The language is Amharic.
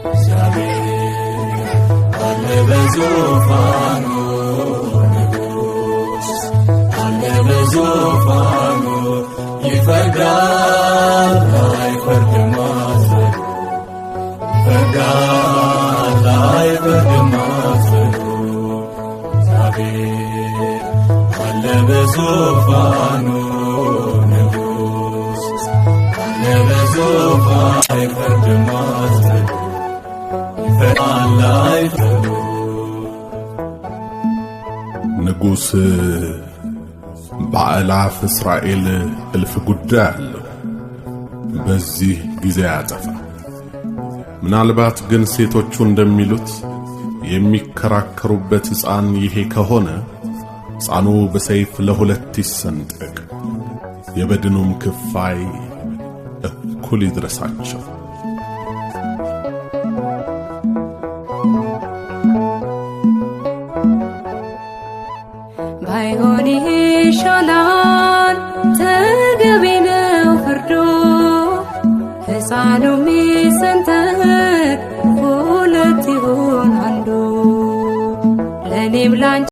እግዚአብሔር አለ በዙፋኑ ንጉሥ አለ በዙፋኑ ይፈርዳል አይፈርድም አስፈሩ ይፈርዳል አይፈርድም አስፈሩ እግዚአብሔር አለ በዙፋኑ ንጉሥ አለ በዙፋኑ አይፈርድም አስፈሩ ይፈርዳል አይፈርዱ ንጉሥ በአእላፍ እስራኤል እልፍ ጉዳይ አለው በዚህ ጊዜ ያጠፋ ምናልባት ግን ሴቶቹ እንደሚሉት የሚከራከሩበት ሕፃን ይሄ ከሆነ ሕፃኑ በሰይፍ ለሁለት ይሰንጠቅ የበድኑም ክፋይ እኩል ይድረሳቸው ባይሆን ይሻላል ተገቢ ነው ፍርዶ ሕፃኑ ሚሰንጠቅ ሁለት ይሁን አንዱ ለኔም ላንቺ